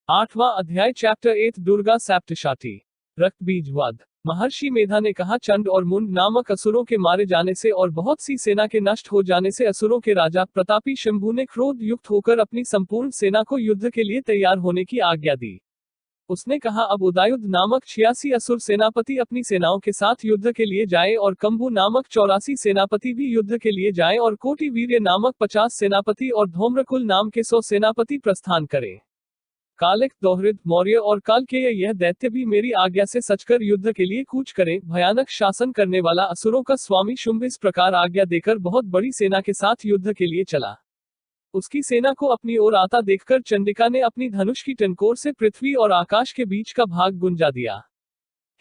8वां अध्याय चैप्टर 8 दुर्गा सप्तशती। रक्तबीजवध। महर्षि मेधा ने कहा, चंड और मुंड नामक असुरों के मारे जाने से और बहुत सी सेना के नष्ट हो जाने से असुरों के राजा प्रतापी शंभु ने क्रोध युक्त होकर अपनी संपूर्ण सेना को युद्ध के लिए तैयार होने की आज्ञा दी। उसने कहा, अब उदयुध नामक 86 असुर सेनापति अपनी सेनाओं के साथ युद्ध के लिए जाएं और कंबु नामक 84 सेनापति भी युद्ध के लिए जाएं और कोटि वीर्य नामक 50 सेनापति और धूम्रकुल नाम के 100 सेनापति प्रस्थान करें। कालिक, दोहृद, मौर्य और कालकेय यह दैत्य भी मेरी आज्ञा से सचकर युद्ध के लिए कूच करें। भयानक शासन करने वाला असुरों का स्वामी शुंभ इस प्रकार आज्ञा देकर बहुत बड़ी सेना के साथ युद्ध के लिए चला। उसकी सेना को अपनी ओर आता देखकर चंडिका ने अपनी धनुष की टंकोर से पृथ्वी और आकाश के बीच का भाग गुंजा दिया।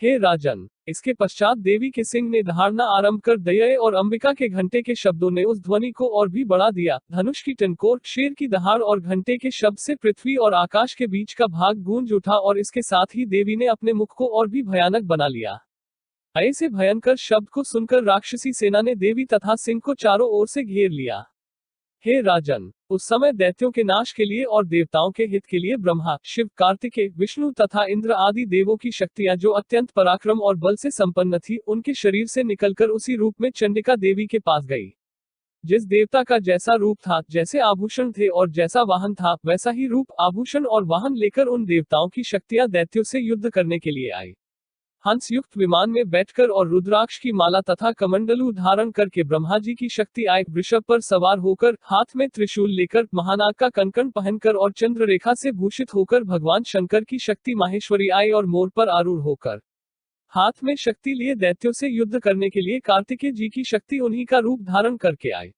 हे राजन, इसके पश्चात देवी के सिंह ने दहाड़ना आरंभ कर दया और अंबिका के घंटे के शब्दों ने उस ध्वनि को और भी बढ़ा दिया। धनुष की टंकोर, शेर की दहाड़ और घंटे के शब्द से पृथ्वी और आकाश के बीच का भाग गूंज उठा और इसके साथ ही देवी ने अपने मुख को और भी भयानक बना लिया। ऐसे भयंकर शब्द को सुनकर राक्षसी सेना ने देवी तथा सिंह को चारों ओर से घेर लिया। हे राजन, उस समय दैत्यों के नाश के लिए और देवताओं के हित के लिए ब्रह्मा, शिव, कार्तिकेय, विष्णु तथा इंद्र आदि देवों की शक्तियां जो अत्यंत पराक्रम और बल से संपन्न थी, उनके शरीर से निकलकर उसी रूप में चंडिका देवी के पास गई। जिस देवता का जैसा रूप था, जैसे आभूषण थे और जैसा वाहन था, वैसा ही रूप, आभूषण और वाहन लेकर उन देवताओं की शक्तियां दैत्यों से युद्ध करने के लिए आई। हंस युक्त विमान में बैठकर और रुद्राक्ष की माला तथा कमंडलू धारण करके ब्रह्मा जी की शक्ति आई। वृषभ पर सवार होकर, हाथ में त्रिशूल लेकर, महानाग का कंकण पहनकर और चंद्र रेखा से भूषित होकर भगवान शंकर की शक्ति माहेश्वरी आई और मोर पर आरूढ़ होकर हाथ में शक्ति लिए दैत्यों से युद्ध करने के लिए कार्तिकेय जी की शक्ति उन्हीं का रूप धारण करके आई।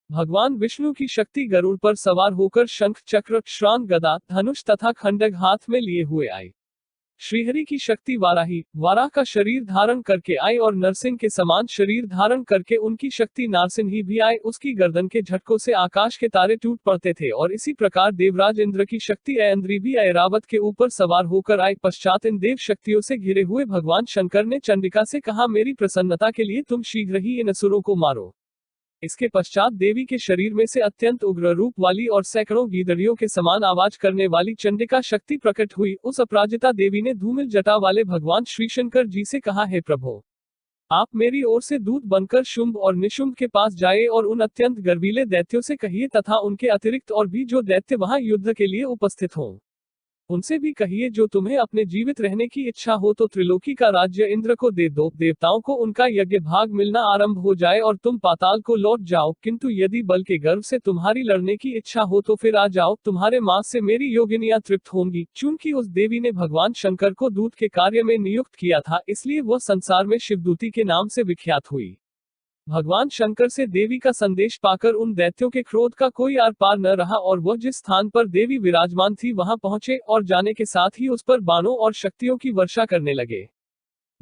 भगवान विष्णु की शक्ति गरुड़ पर सवार होकर शंख, चक्र, श्रांत, गदा, धनुष तथा खंडक हाथ में लिए हुए आई। श्रीहरि की शक्ति वाराही, वाराह का शरीर धारण करके आई और नरसिंह के समान शरीर धारण करके उनकी शक्ति नारसिंही भी आई। उसकी गर्दन के झटकों से आकाश के तारे टूट पड़ते थे और इसी प्रकार देवराज इंद्र की शक्ति ऐन्द्री भी ऐरावत के ऊपर सवार होकर आई। पश्चात इन देव शक्तियों से घिरे हुए भगवान शंकर ने चंडिका से कहा, मेरी प्रसन्नता के लिए तुम शीघ्र ही इन असुरों को मारो। इसके पश्चात देवी के शरीर में से अत्यंत उग्र रूप वाली और सैकड़ों गीदड़ियों के समान आवाज करने वाली चंडिका शक्ति प्रकट हुई। उस अपराजिता देवी ने धूमिल जटा वाले भगवान श्री शंकर जी से कहा, हे प्रभु, आप मेरी ओर से दूत बनकर शुंभ और निशुंभ के पास जाए और उन अत्यंत गर्वीले दैत्यों से कहिए तथा उनके अतिरिक्त और भी जो दैत्य वहां युद्ध के लिए उपस्थित हों, उनसे भी कहिए, जो तुम्हें अपने जीवित रहने की इच्छा हो तो त्रिलोकी का राज्य इंद्र को दे दो। देवताओं को उनका यज्ञ भाग मिलना आरंभ हो जाए और तुम पाताल को लौट जाओ। किंतु यदि बल के गर्व से तुम्हारी लड़ने की इच्छा हो तो फिर आ जाओ, तुम्हारे मांस से मेरी योगिनियां तृप्त होंगी। चूंकि उस देवी ने भगवान शंकर को दूत के कार्य में नियुक्त किया था, इसलिए वह संसार में शिवदूती के नाम से विख्यात हुई। भगवान शंकर से देवी का संदेश पाकर उन दैत्यों के क्रोध का कोई आर पार न रहा और वह जिस स्थान पर देवी विराजमान थी वहां पहुंचे और जाने के साथ ही उस पर बाणों और शक्तियों की वर्षा करने लगे।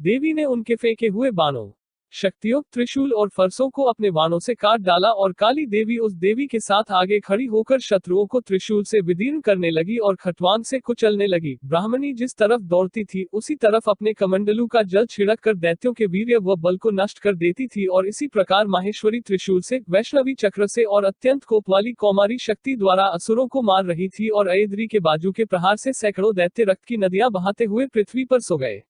देवी ने उनके फेंके हुए बाणों, शक्तियों, त्रिशूल और फरसों को अपने बाणों से काट डाला और काली देवी उस देवी के साथ आगे खड़ी होकर शत्रुओं को त्रिशूल से विदीर्ण करने लगी और खटवान से कुचलने लगी। ब्राह्मणी जिस तरफ दौड़ती थी उसी तरफ अपने कमंडलू का जल छिड़क कर दैत्यों के वीर्य व बल को नष्ट कर देती थी और इसी प्रकार माहेश्वरी त्रिशूल से, वैष्णवी चक्र से और अत्यंत कोप वाली कौमारी शक्ति द्वारा असुरों को मार रही थी और ऐन्द्री के बाजू के प्रहार से सैकड़ों दैत्य रक्त की नदियां बहाते हुए पृथ्वी पर सो गए।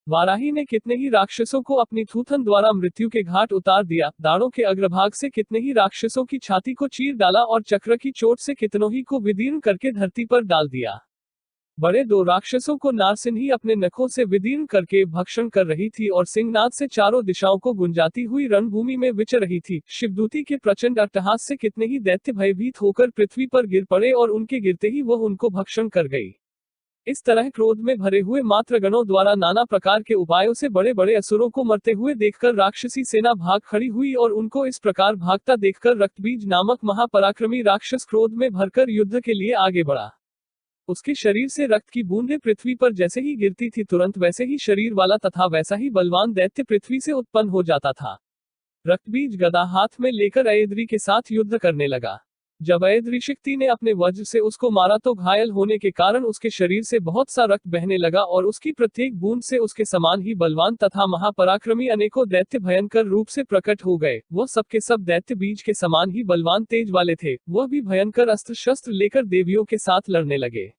वाराही ने कितने ही राक्षसों को अपनी थूथन द्वारा मृत्यु के घाट उतार दिया। दाढ़ों के अग्रभाग से कितने ही राक्षसों की छाती को चीर डाला और चक्र की चोट से कितनों ही को विदीर्ण करके धरती पर डाल दिया। बड़े दो राक्षसों को नारसिंही अपने नखों से विदीर्ण करके भक्षण कर रही थी और सिंहनाद से चारों दिशाओं को गुंजाती हुई रणभूमि में विचर रही थी। शिवदूती के प्रचंड अट्टहास से कितने ही दैत्य भयभीत होकर पृथ्वी पर गिर पड़े और उनके गिरते ही वह उनको भक्षण कर गई। इस तरह क्रोध में भरे हुए मात्रगणों द्वारा नाना प्रकार के उपायों से बड़े बड़े असुरों को मरते हुए देखकर राक्षसी सेना भाग खड़ी हुई और उनको इस प्रकार भागता देखकर रक्तबीज नामक महापराक्रमी राक्षस क्रोध में भरकर युद्ध के लिए आगे बढ़ा। उसके शरीर से रक्त की बूंदें पृथ्वी पर जैसे ही गिरती थी, तुरंत वैसे ही शरीर वाला तथा वैसा ही बलवान दैत्य पृथ्वी से उत्पन्न हो जाता था। रक्तबीज गदा हाथ में लेकर ऐन्द्री के साथ युद्ध करने लगा। जब ऐन्द्री शक्ति ने अपने वज्र से उसको मारा तो घायल होने के कारण उसके शरीर से बहुत सा रक्त बहने लगा और उसकी प्रत्येक बूंद से उसके समान ही बलवान तथा महापराक्रमी अनेकों दैत्य भयंकर रूप से प्रकट हो गए। वह सबके सब दैत्य बीज के समान ही बलवान तेज वाले थे। वह भी भयंकर अस्त्र शस्त्र लेकर देवियों के साथ लड़ने लगे।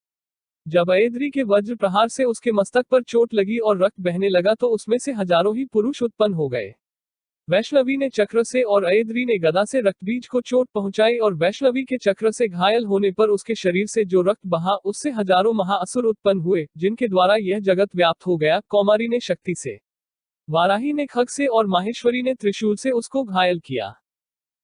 जब अयद्री के वज्र प्रहार से उसके मस्तक पर चोट लगी और रक्त बहने लगा तो उसमें से हजारों ही पुरुष उत्पन्न हो गए। वैष्णवी ने चक्र से और अयद्री ने गदा से रक्तबीज को चोट पहुंचाई और वैष्णवी के चक्र से घायल होने पर उसके शरीर से जो रक्त बहा उससे हजारों महाअसुर उत्पन्न हुए, जिनके द्वारा यह जगत व्याप्त हो गया। कौमारी ने शक्ति से, वाराही ने खग से और माहेश्वरी ने त्रिशूल से उसको घायल किया।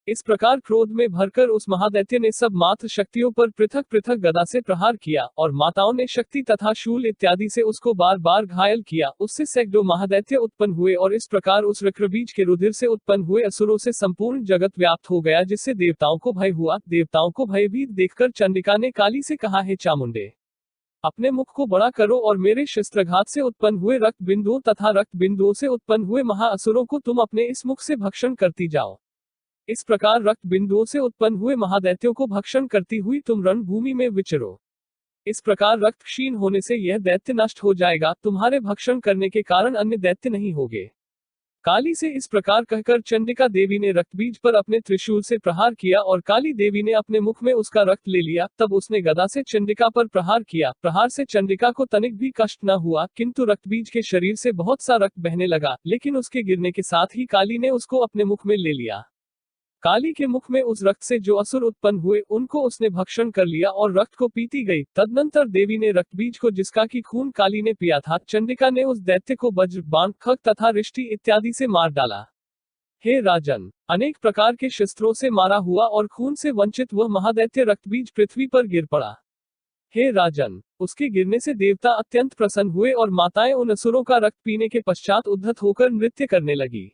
इस प्रकार क्रोध में भरकर उस महादैत्य ने सब मात्र शक्तियों पर पृथक पृथक गदा से प्रहार किया और माताओं ने शक्ति तथा शूल इत्यादि से उसको बार बार घायल किया। उससे सैकड़ों महादैत्य उत्पन्न हुए और इस प्रकार उस रक्रबीज के रुधिर से उत्पन्न हुए असुरों से संपूर्ण जगत व्याप्त हो गया, जिससे देवताओं को भय हुआ। देवताओं को भयभीत देखकर चंडिका ने काली से कहा, हे चामुंडे, अपने मुख को बड़ा करो और मेरे शस्त्रघात से उत्पन्न हुए रक्त बिंदुओं तथा रक्त बिंदुओं से उत्पन्न हुए महाअसुरों को तुम अपने इस मुख से भक्षण करती जाओ। इस प्रकार रक्त बिंदुओं से उत्पन्न हुए महादैत्यों को भक्षण करती हुई तुम रणभूमि में विचरो। इस प्रकार रक्त क्षीण होने से यह दैत्य नष्ट हो जाएगा। तुम्हारे भक्षण करने के कारण अन्य दैत्य नहीं होंगे। काली से इस प्रकार कहकर चंडिका देवी ने रक्तबीज पर अपने त्रिशूल से प्रहार किया और काली देवी ने अपने मुख में उसका रक्त ले लिया। तब उसने गदा से चंडिका पर प्रहार किया। प्रहार से चंडिका को तनिक भी कष्ट न हुआ, किंतु रक्तबीज के शरीर से बहुत सा रक्त बहने लगा। लेकिन उसके गिरने के साथ ही काली ने उसको अपने मुख में ले लिया। काली के मुख में उस रक्त से जो असुर उत्पन्न हुए उनको उसने भक्षण कर लिया और रक्त को पीती गई। तदनंतर देवी ने रक्तबीज को, जिसका की खून काली ने पिया था, चंडिका ने उस दैत्य को वज्र, बाण, खग तथा रिष्टि इत्यादि से मार डाला। हे राजन, अनेक प्रकार के शस्त्रों से मारा हुआ और खून से वंचित वह महादैत्य रक्तबीज पृथ्वी पर गिर पड़ा। हे राजन, उसके गिरने से देवता अत्यंत प्रसन्न हुए और माताएं उन असुरों का रक्त पीने के पश्चात उद्धत होकर नृत्य करने लगी।